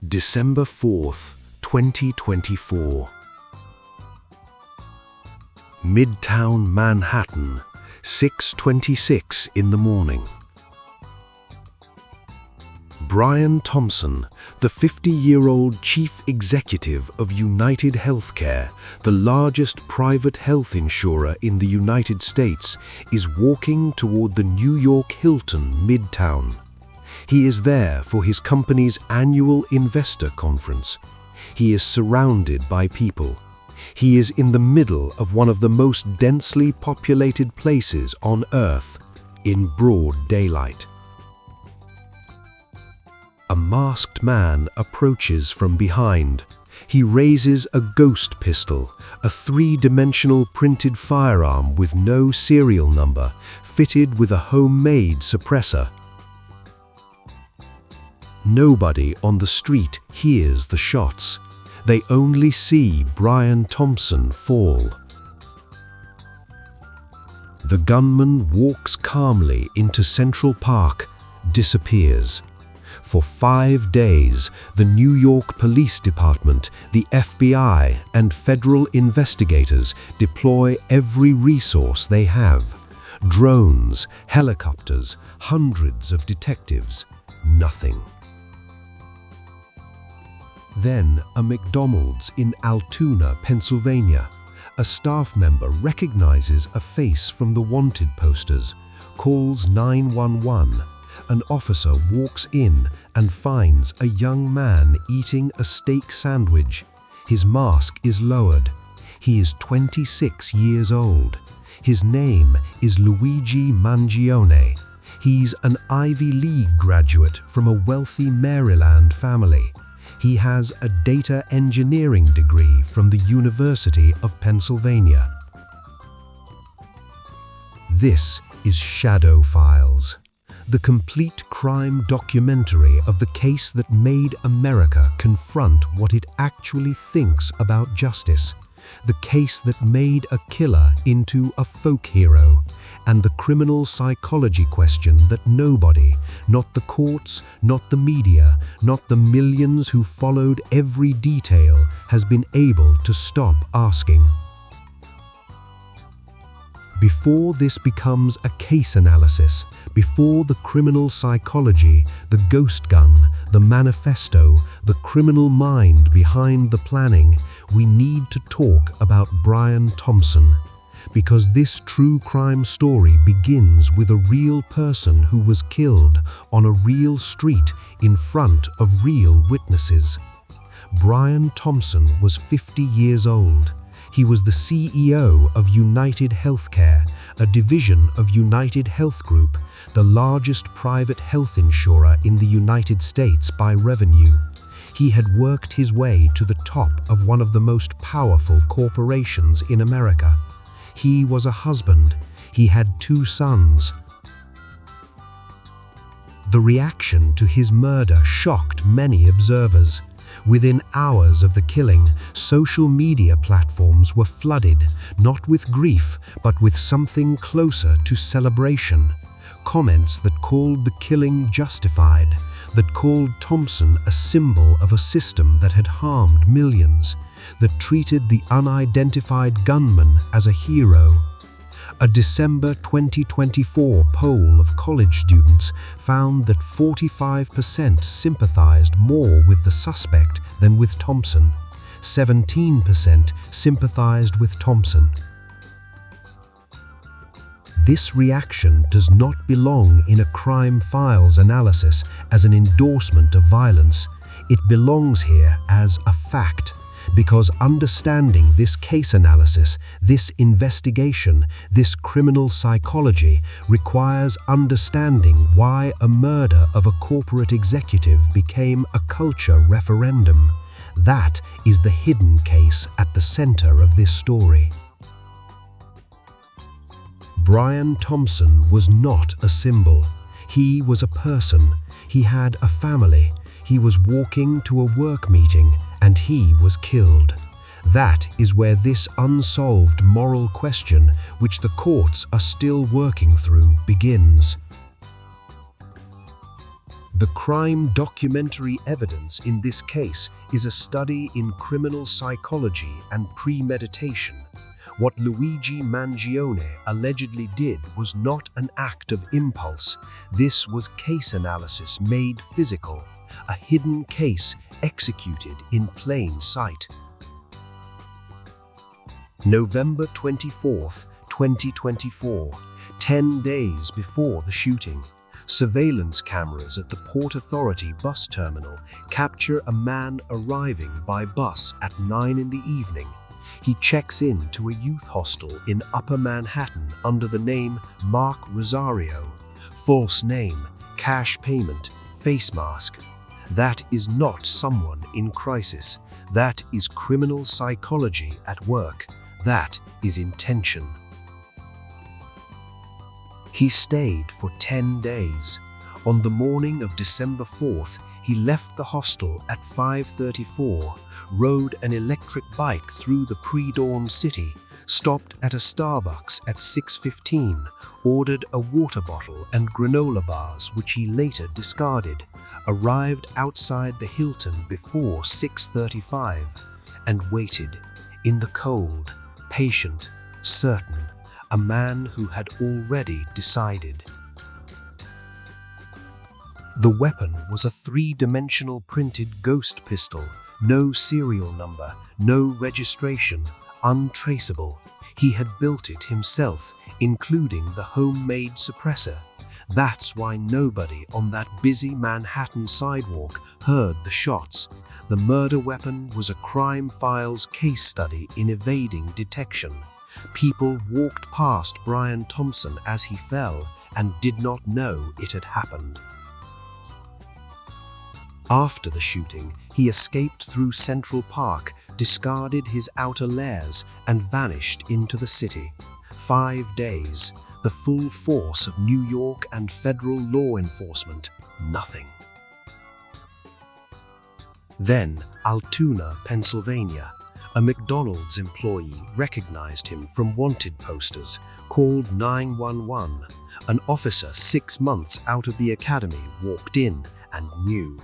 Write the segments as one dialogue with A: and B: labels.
A: December 4th, 2024. Midtown Manhattan, 6:26 in the morning. Brian Thompson, the 50-year-old chief executive of United Healthcare, the largest private health insurer in the United States, is walking toward the New York Hilton Midtown. He is there for his company's annual investor conference. He is surrounded by people. He is in the middle of one of the most densely populated places on Earth, in broad daylight. A masked man approaches from behind. He raises a ghost pistol, a three-dimensional printed firearm with no serial number, fitted with a homemade suppressor. Nobody on the street hears the shots. They only see Brian Thompson fall. The gunman walks calmly into Central Park, disappears. For 5 days, the New York Police Department, the FBI, and federal investigators deploy every resource they have. Drones, helicopters, hundreds of detectives. Nothing. Then, a McDonald's in Altoona, Pennsylvania. A staff member recognizes a face from the wanted posters, calls 911. An officer walks in and finds a young man eating a steak sandwich. His mask is lowered. He is 26 years old. His name is Luigi Mangione. He's an Ivy League graduate from a wealthy Maryland family. He has a data engineering degree from the University of Pennsylvania. This is Shadow Files, the complete crime documentary of the case that made America confront what it actually thinks about justice, the case that made a killer into a folk hero, and the criminal psychology question that nobody, not the courts, not the media, not the millions who followed every detail, has been able to stop asking. Before this becomes a case analysis, before the criminal psychology, the ghost gun, the manifesto, the criminal mind behind the planning, we need to talk about Brian Thompson. Because this true crime story begins with a real person who was killed on a real street in front of real witnesses. Brian Thompson was 50 years old. He was the CEO of United Healthcare, a division of United Health Group, the largest private health insurer in the United States by revenue. He had worked his way to the top of one of the most powerful corporations in America. He was a husband. He had 2 sons. The reaction to his murder shocked many observers. Within hours of the killing, social media platforms were flooded, not with grief, but with something closer to celebration. Comments that called the killing justified, that called Thompson a symbol of a system that had harmed millions, that treated the unidentified gunman as a hero. A December 2024 poll of college students found that 45% sympathized more with the suspect than with Thompson. 17% sympathized with Thompson. This reaction does not belong in a crime files analysis as an endorsement of violence. It belongs here as a fact. Because understanding this case analysis, this investigation, this criminal psychology requires understanding why a murder of a corporate executive became a culture referendum. That is the hidden case at the center of this story. Brian Thompson was not a symbol. He was a person. He had a family. He was walking to a work meeting, and he was killed. That is where this unsolved moral question, which the courts are still working through, begins. The crime documentary evidence in this case is a study in criminal psychology and premeditation. What Luigi Mangione allegedly did was not an act of impulse. This was case analysis made physical, a hidden case executed in plain sight. November 24th, 2024, 10 days before the shooting. Surveillance cameras at the Port Authority bus terminal capture a man arriving by bus at 9 in the evening. He checks in to a youth hostel in Upper Manhattan under the name Mark Rosario. False name, cash payment, face mask. That is not someone in crisis. That is criminal psychology at work. That is intention. He stayed for 10 days. On the morning of December 4th, he left the hostel at 5:34, rode an electric bike through the pre-dawn city, stopped at a Starbucks at 6:15, ordered a water bottle and granola bars which he later discarded, arrived outside the Hilton before 6:35, and waited, in the cold, patient, certain, a man who had already decided. The weapon was a three-dimensional printed ghost pistol, no serial number, no registration, untraceable. He had built it himself, including the homemade suppressor. That's why nobody on that busy Manhattan sidewalk heard the shots. The murder weapon was a crime files case study in evading detection. People walked past Brian Thompson as he fell and did not know it had happened. After the shooting, he escaped through Central Park, discarded his outer layers, and vanished into the city. 5 days, the full force of New York and federal law enforcement, nothing. Then, Altoona, Pennsylvania. A McDonald's employee recognized him from wanted posters, called 911. An officer 6 months out of the academy walked in and knew.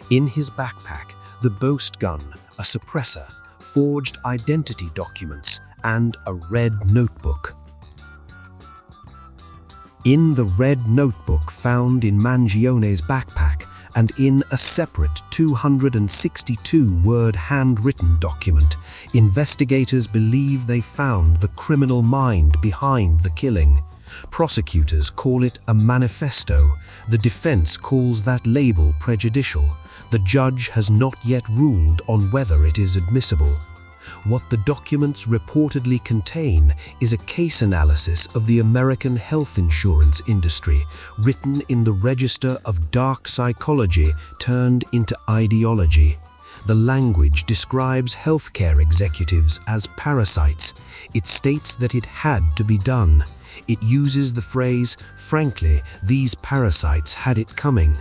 A: In his backpack, the boast gun, a suppressor, forged identity documents, and a red notebook. In the red notebook found in Mangione's backpack, and in a separate 262-word handwritten document, investigators believe they found the criminal mind behind the killing. Prosecutors call it a manifesto. The defense calls that label prejudicial. The judge has not yet ruled on whether it is admissible. What the documents reportedly contain is a case analysis of the American health insurance industry, written in the register of dark psychology turned into ideology. The language describes healthcare executives as parasites. It states that it had to be done. It uses the phrase, "Frankly, these parasites had it coming."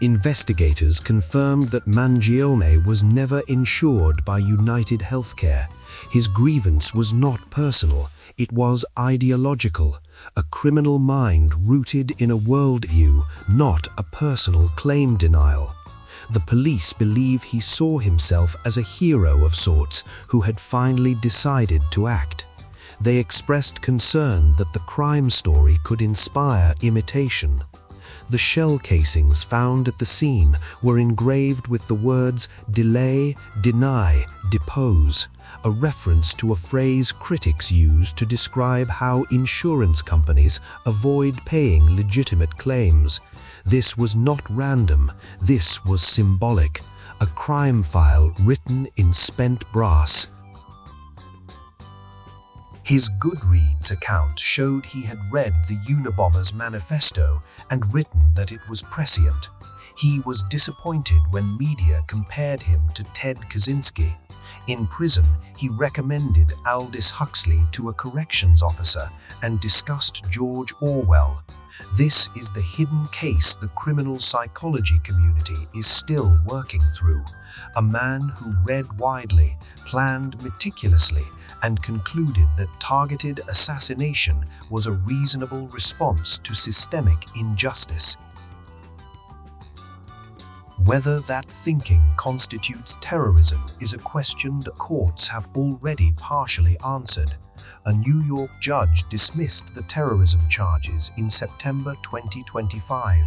A: Investigators confirmed that Mangione was never insured by United Healthcare. His grievance was not personal, it was ideological, a criminal mind rooted in a worldview, not a personal claim denial. The police believe he saw himself as a hero of sorts who had finally decided to act. They expressed concern that the crime story could inspire imitation. The shell casings found at the scene were engraved with the words delay, deny, depose, a reference to a phrase critics use to describe how insurance companies avoid paying legitimate claims. This was not random, this was symbolic, a crime file written in spent brass. His Goodreads account showed he had read the Unabomber's manifesto and written that it was prescient. He was disappointed when media compared him to Ted Kaczynski. In prison, he recommended Aldous Huxley to a corrections officer and discussed George Orwell. This is the hidden case the criminal psychology community is still working through. A man who read widely, planned meticulously, and concluded that targeted assassination was a reasonable response to systemic injustice. Whether that thinking constitutes terrorism is a question the courts have already partially answered. A New York judge dismissed the terrorism charges in September 2025,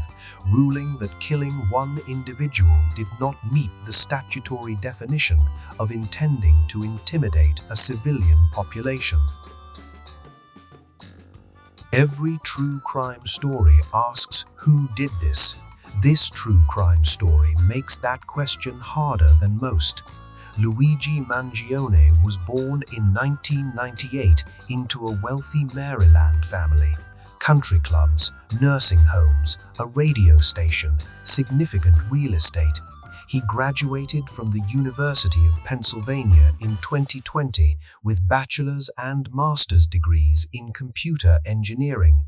A: ruling that killing one individual did not meet the statutory definition of intending to intimidate a civilian population. Every true crime story asks, who did this? This true crime story makes that question harder than most. Luigi Mangione was born in 1998 into a wealthy Maryland family. Country clubs, nursing homes, a radio station, significant real estate. He graduated from the University of Pennsylvania in 2020 with bachelor's and master's degrees in computer engineering.